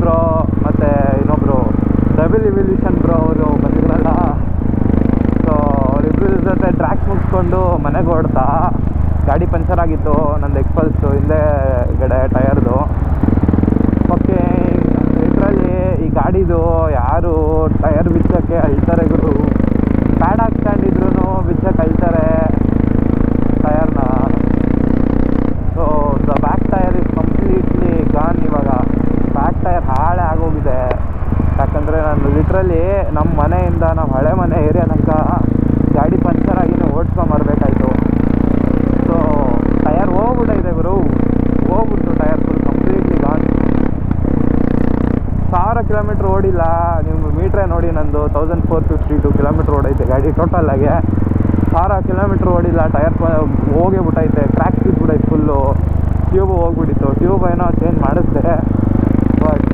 Bro ಮತ್ತು ಇನ್ನೊಬ್ಬರು double evolution bro ಅವರು ಬಂದಿದ್ರಲ್ಲ. ಸೊ ಅವರಿಬ್ಬರ ಜೊತೆ ಟ್ರ್ಯಾಕ್ ಮುಗಿಸ್ಕೊಂಡು ಮನೆಗೆ ಹೊಡ್ತಾ. ಗಾಡಿ ಪಂಚರ್ ಆಗಿತ್ತು ನಂದು ಎಕ್ಸ್ಪಲ್ಸು ಹಿಂದೆ ಗಡೆ ಟಯರ್ದು. ಓಕೆ, ಇದರಲ್ಲಿ ಈ ಗಾಡಿದು ಯಾರು ಟಯರ್ ಬಿಚ್ಚೋಕ್ಕೆ ಅಳ್ತಾರೆ ಗುರು. ಪ್ಯಾಡ್ ಹಾಕ್ಕೊಂಡಿದ್ರು ಬಿಚ್ಚೋಕ್ಕೆ ಅಳ್ತಾರೆ ಟಯರ್ನ. So the back tyre is completely gone. ಇವಾಗ ಬ್ಯಾಕ್ ಟಯರ್ ಹಾಳೆ ಆಗೋಗಿದೆ. ಯಾಕಂದರೆ ನಾನು ಲಿಟ್ರಲಿ ನಮ್ಮ ಮನೆಯಿಂದ ನಮ್ಮ ಹಳೆ ಮನೆ ಏರಿಯಾ ತನಕ ಗಾಡಿ ಪಂಚರ್ ಆಗಿನೇ ಓಡಿಸ್ಕೊಂಬರ್ಬೇಕಾಯ್ತು. ಸೊ ಟಯರ್ ಹೋಗ್ಬಿಟ್ಟೈತೆ ಗುರು, ಹೋಗ್ಬಿಡ್ತು tyre full completely gone. 1000 kilometre ಓಡಿಲ್ಲ. ನೀವು ಮೀಟ್ರೇ ನೋಡಿ, ನಂದು 1452 ಕಿಲೋಮೀಟ್ರ್ ಓಡೈತೆ ಗಾಡಿ ಟೋಟಲಾಗೆ. 1000 ಕಿಲೋಮೀಟ್ರ್ ಓಡಿಲ್ಲ, ಟಯರ್ ಹೋಗೇ ಬಿಟ್ಟೈತೆ, ಕ್ರ್ಯಾಕ್ ಬಿದ್ಬಿಟ್ಟೈತೆ ಫುಲ್ಲು. ಟ್ಯೂಬು ಹೋಗ್ಬಿಟ್ಟಿತ್ತು. ಟ್ಯೂಬ್ ಏನೋ ಚೇಂಜ್ ಮಾಡಿಸ್ದೆ, but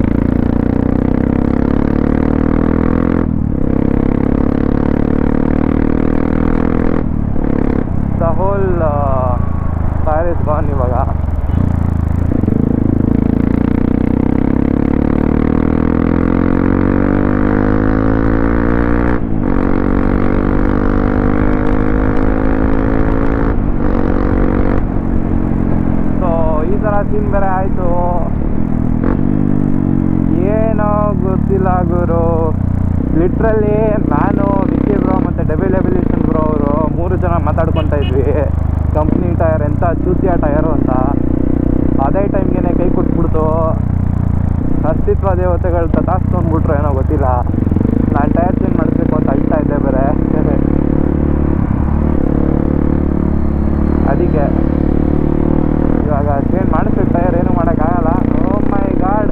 the whole tyre is gone ಇವಾಗ. ಸೀನ್ ಬೇರೆ ಆಯಿತು. ಏನೋ ಗೊತ್ತಿಲ್ಲ ಗುರು. ಲಿಟ್ರಲಿ ನಾನು, ವಿಕ್ಕಿ ಬ್ರೋ ಮತ್ತು ಡಬಲ್ ಎವಲ್ಯೂಷನ್ ಬ್ರೋ ಅವರು 3 ಜನ ಮಾತಾಡ್ಕೊತಾ ಇದ್ವಿ ಕಂಪ್ನಿ ಟಯರ್ ಎಂಥ ಚೂತಿಯ ಟಯರು ಅಂತ. ಅದೇ ಟೈಮ್ಗೆ ಕೈ ಕೊಟ್ಬಿಡ್ತು. ಅಸ್ತಿತ್ವ ದೇವತೆಗಳು ತತಾಸ್ಕೊಂಡ್ಬಿಟ್ರು ಏನೋ ಗೊತ್ತಿಲ್ಲ. ನಾನು ಟಯರ್ ಚೇಂಜ್ ಮಾಡಿಸ್ಬೇಕು ಅಂತ ಅಳ್ತಾ ಇದ್ದೆ ಬೇರೆ. ಅದಕ್ಕೆ ಇವಾಗ ಚೇಂಜ್ ಮಾಡಿಸ್ಬೇಕು ಟಯರ್, ಏನು ಮಾಡೋಕ್ಕಾಗಲ್ಲ. ಓ ಮೈ ಗಾಡ್,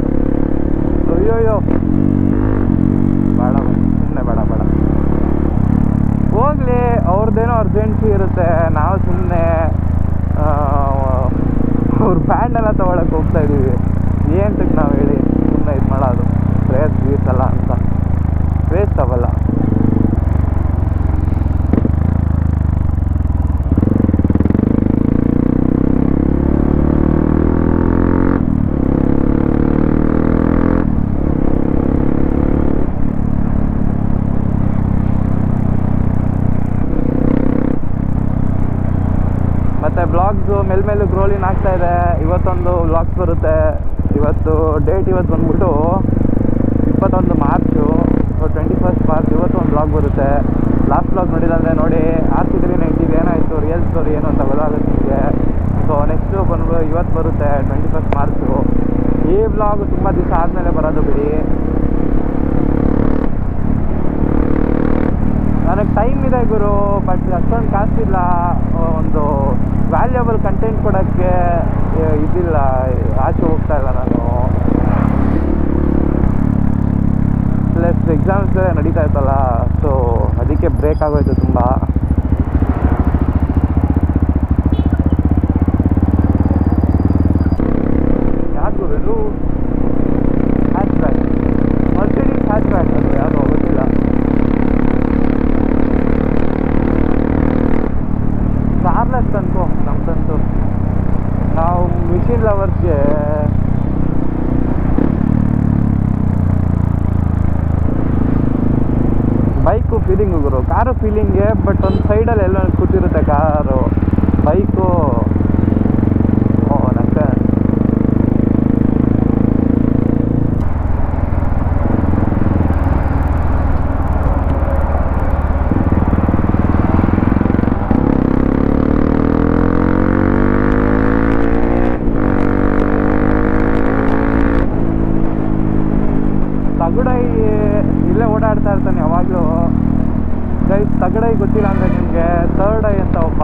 ಅಯ್ಯೋಯ್ಯೋ, ಬೇಡ ಸುಮ್ಮನೆ ಬೇಡ ಹೋಗಲಿ. ಅವ್ರದ್ದೇನೋ ಅರ್ಜೆನ್ಸಿ ಇರುತ್ತೆ, ನಾವು ಸುಮ್ಮನೆ ಅವ್ರ ಬ್ಯಾಂಡೆಲ್ಲ ತೊಗೊಳಕ್ಕೆ ಹೋಗ್ತಾಯಿದ್ದೀವಿ. ಏನಕ್ಕೆ ನಾವು ಹೇಳಿ ಸುಮ್ಮನೆ ಇದು ಮಾಡೋದು, ರೇಸ್ ಅಲ್ಲ ಅಂತ ವೇಸ್ಟ್ ಅವಲ್ಲ. ಮತ್ತು ಬ್ಲಾಗ್ಸು ಮೇಲ್ಮೇಲೆ ಗ್ರೋಲಿನ್ ಆಗ್ತಾಯಿದೆ. ಇವತ್ತೊಂದು ವ್ಲಾಗ್ಸ್ ಬರುತ್ತೆ. ಇವತ್ತು ಬಂದ್ಬಿಟ್ಟು 21 ಮಾರ್ಚು, 21 ಮಾರ್ಚ್. ಇವತ್ತು ಒಂದು ವ್ಲಾಗ್ ಬರುತ್ತೆ. ಲಾಸ್ಟ್ ವ್ಲಾಗ್ ನೋಡಿಲ್ಲ ಅಂದರೆ ನೋಡಿ. R390 ಏನಾಯಿತು, ರಿಯಲ್ ಸ್ಟೋರಿ ಏನು ಅಂತ ಗೊತ್ತಾಗುತ್ತೆ ನಿಮಗೆ. ಸೊ ನೆಕ್ಸ್ಟು ಬಂದ್ಬಿಟ್ಟು ಇವತ್ತು ಬರುತ್ತೆ 21 ಮಾರ್ಚು. ಈ ವ್ಲಾಗ್ ತುಂಬ ದಿವಸ ಆದಮೇಲೆ ಬರೋದು ಬಿಡಿ. ನನಗೆ ಟೈಮ್ ಇದೆ ಗುರು, ಬಟ್ ಅಷ್ಟೊಂದು ಕಾಸಿಲ್ಲ. ಒಂದು ವ್ಯಾಲ್ಯೂಬಲ್ ಕಂಟೆಂಟ್ ಕೊಡೋಕ್ಕೆ ಇದಿಲ್ಲ, ಆಚೆ ಹೋಗ್ತಾ ಇಲ್ಲ ನಾನು. ಪ್ಲಸ್ ಎಕ್ಸಾಮ್ಸ್ ನಡೀತಾ ಇತ್ತಲ್ಲ, ಸೊ ಅದಕ್ಕೆ ಬ್ರೇಕ್ ಆಗೋಯ್ತು ತುಂಬ. ಯಾವುದು ಇದು hatchback, Mercedes hatchback ಅದು ಯಾವುದು ಗೊತ್ತಿಲ್ಲ. ಕಾರ್ಲೆಸ್ ಅನ್ಕೋ ನಮ್ದಂತೂ. ನಾವು ಮಿಷಿನ್ ಲವರ್ಸ್ಗೆ ಬೈಕು ಫೀಲಿಂಗು ಗುರು. ಕಾರು ಫೀಲಿಂಗೆ, ಬಟ್ ಒಂದು ಸೈಡಲ್ಲಿ ಎಲ್ಲ ಕೂತಿರುತ್ತೆ ಕಾರು. ಬೈಕು ನಷ್ಟೇ. ತಗಡೈ ಇಲ್ಲೇ ಓಡಾಡ್ತಾ ಇರ್ತಾನೆ ಯಾವಾಗಲೂ. ಗೈಸ್, ತಗಡೈ ಗೊತ್ತಿಲ್ಲ ಅಂದರೆ ನಿಮಗೆ, ಥರ್ಡ್ ಐ ಅಂತ ಒಬ್ಬ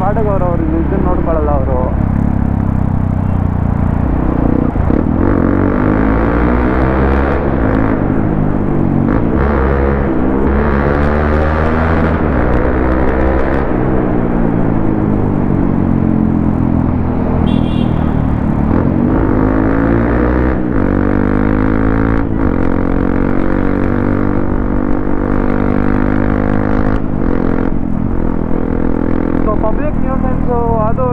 ಪಾಡಗವ್ರು. ಅವರು ಇದನ್ನು ನೋಡ್ಕೊಳ್ಳಲ್ಲ ಅವರು. ಪಬ್ಲಿಕ್ ನ್ಯೂಸೆನ್ಸು ಅದು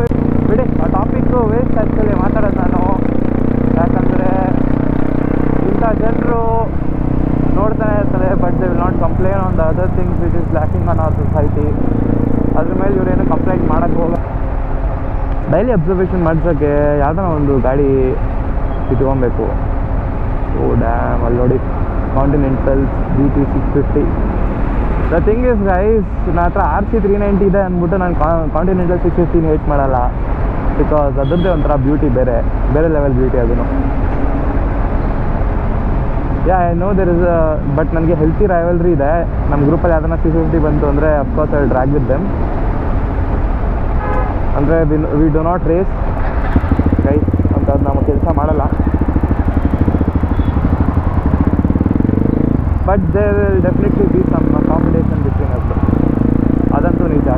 ಬಿಡಿ, ಆ the other things which is lacking on our society. ಅದ್ರ ಮೇಲೆ ಇವರೇನು ಕಂಪ್ಲೇಂಟ್ ಮಾಡೋಕ್ಕೆ ಹೋಗ. ಡೈಲಿ ಅಬ್ಸರ್ವೇಷನ್ ಮಾಡ್ಸೋಕ್ಕೆ ಯಾವ್ದಾರ ಒಂದು ಗಾಡಿ ಇಟ್ಕೊಬೇಕು. ಓ ಡ್ಯಾಮ್, ಅಲ್ಲಿ ನೋಡಿ continental GT 650. The thing is guys, ನನ್ನ ಹತ್ರ RC 390 ಇದೆ ಅಂದ್ಬಿಟ್ಟು ನಾನು ಕಾಂಟಿನೆಂಟಲ್ 650 ವೇಟ್ ಮಾಡಲ್ಲ. ಬಿಕಾಸ್ ಅದರದ್ದೇ ಒಂಥರ ಬ್ಯೂಟಿ, ಬೇರೆ ಲೆವೆಲ್ ಬ್ಯೂಟಿ ಅದನ್ನು. Yeah I know there is but ನನಗೆ ಹೆಲ್ತಿ ರೈವಲ್ರಿ ಇದೆ. ನಮ್ಮ ಗ್ರೂಪಲ್ಲಿ ಯಾವ್ದಾನ 650 ಬಂತು ಅಂದರೆ of course I will drag with them. ಅಂದರೆ we do not race guys ಅಂತ ನಾವು ಕೆಲಸ ಮಾಡಲ್ಲ. But there will definitely be some competition between us, ಅದಂತೂ ನಿಜ.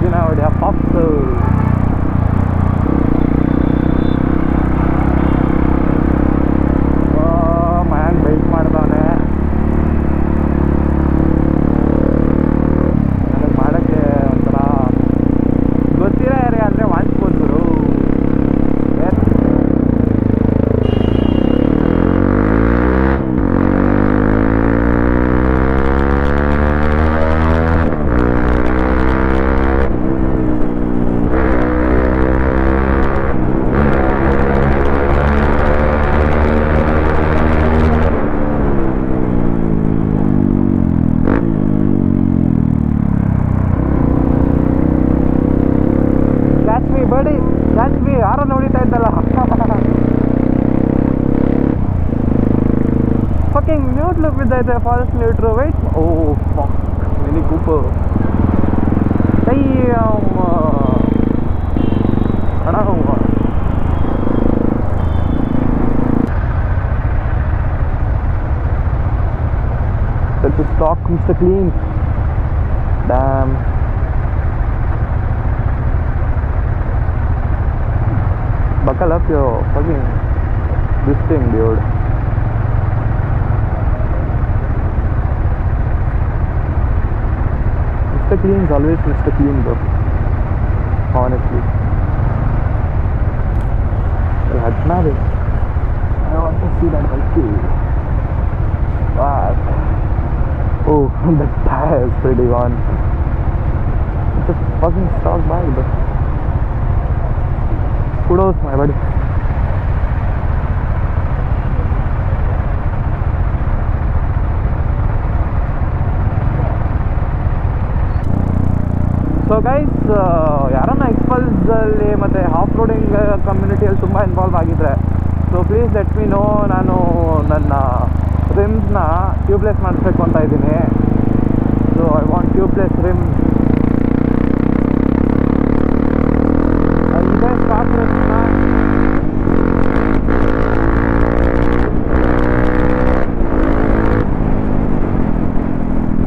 ದಿನ ಹೊಡಿಯ ಪಾಪ್ಸು. ಮ್ಯಾನ್ ವೆಯ್ಟ್ ಮಾಡ್ದವನೆ ನನಗೆ ಮಾಡೋಕ್ಕೆ ಒಂಥರ ಗೊತ್ತಿರೋ ಏರಿಯಾ ಅಂದರೆ ವಾಂಚ್ಬೋದು ಗುರು. ಬಡಿ ಕ್ಯಾಚ್ ಮೀ, ಯಾರೋ ನೋಡಿತಾ ಇದ್ದಲ್ಲ. ಫಕಿಂಗ್ ನ್ಯೂಟ್ ಲುಕ್ ಬಿದ್ದೈತೆ, ಫಾಲ್ಸ್ ನ್ಯೂಟ್ರು. ವೆಯ್ಟ್, ಓ ಮಿನಿ ಕೂಪರ್ ಕೈ ಅಣ್ಣ. Let us talk Mr. Clean. Damn. Buckle up your fucking this thing, dude. Mr. Clean is always Mr. Clean, bro. Honestly. Well, Hadnavi. I want to see that monkey. What? Oh, the tire is pretty gone. It's a fucking stock bike, bro. Kudos, my buddy. So guys, ಯಾರನ್ನ ಎಕ್ಸ್ಪಲ್ಸಲ್ಲಿ ಮತ್ತು off roading ಕಮ್ಯುನಿಟಿಯಲ್ಲಿ ತುಂಬ involve ಆಗಿದ್ರೆ, so please let me no. ನಾನು ನನ್ನ ರಿಮ್ಸ್ನ tubeless ಮಾಡಿಸ್ಬೇಕು ಅಂತ ಇದ್ದೀನಿ. So I want tubeless rim. ಇದೆ stock ರಿಮ್ಸ್ನ.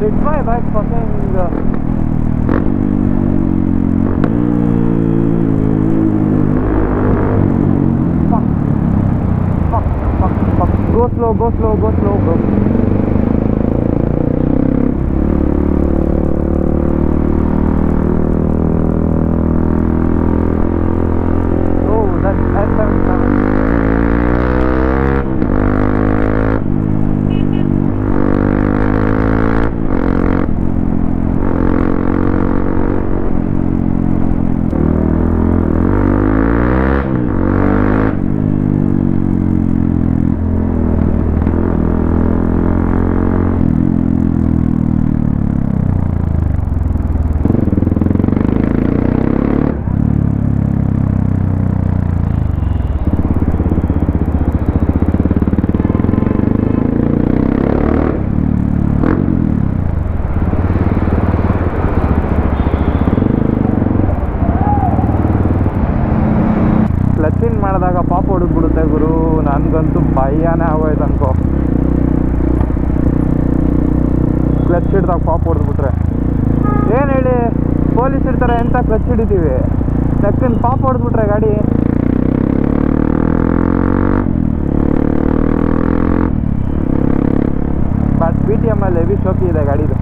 Did my bike fucking fuck. Go slow, bro. Oh, that's S77. ಕ್ಲಚಿನ್ ಮಾಡಿದಾಗ ಪಾಪ್ ಹೊಡೆದ್ಬಿಡುತ್ತೆ ಗುರು. ನನಗಂತೂ ಭಯನೇ ಆಗೋಯ್ತು ಅನ್ಕೋ. ಕ್ಲಚ್ ಹಿಡ್ದಾಗ ಪಾಪ್ ಹೊಡೆದ್ಬಿಟ್ರೆ ಏನು ಹೇಳಿ, ಪೊಲೀಸ್ ಇರ್ತಾರೆ ಅಂತ ಕ್ಲಚ್ ಹಿಡಿತೀವಿ, ಟಕ್ಕಿನ ಪಾಪ್ ಹೊಡೆದ್ಬಿಟ್ರೆ ಗಾಡಿ. ಬಟ್ PTM ಅಲ್ಲಿ ಹೆವಿ ಶೋಕಿ ಇದೆ ಗಾಡಿದು,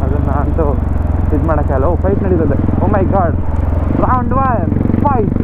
ಅದನ್ನು ಅಂತೂ ಇದು ಮಾಡೋಕ್ಕಾಗಲ್ಲ. ಫೈಟ್ ನಡೀತದೆ. ಓ ಮೈ ಗಾಡ್, ರೌಂಡ್ 1 ಫೈಟ್.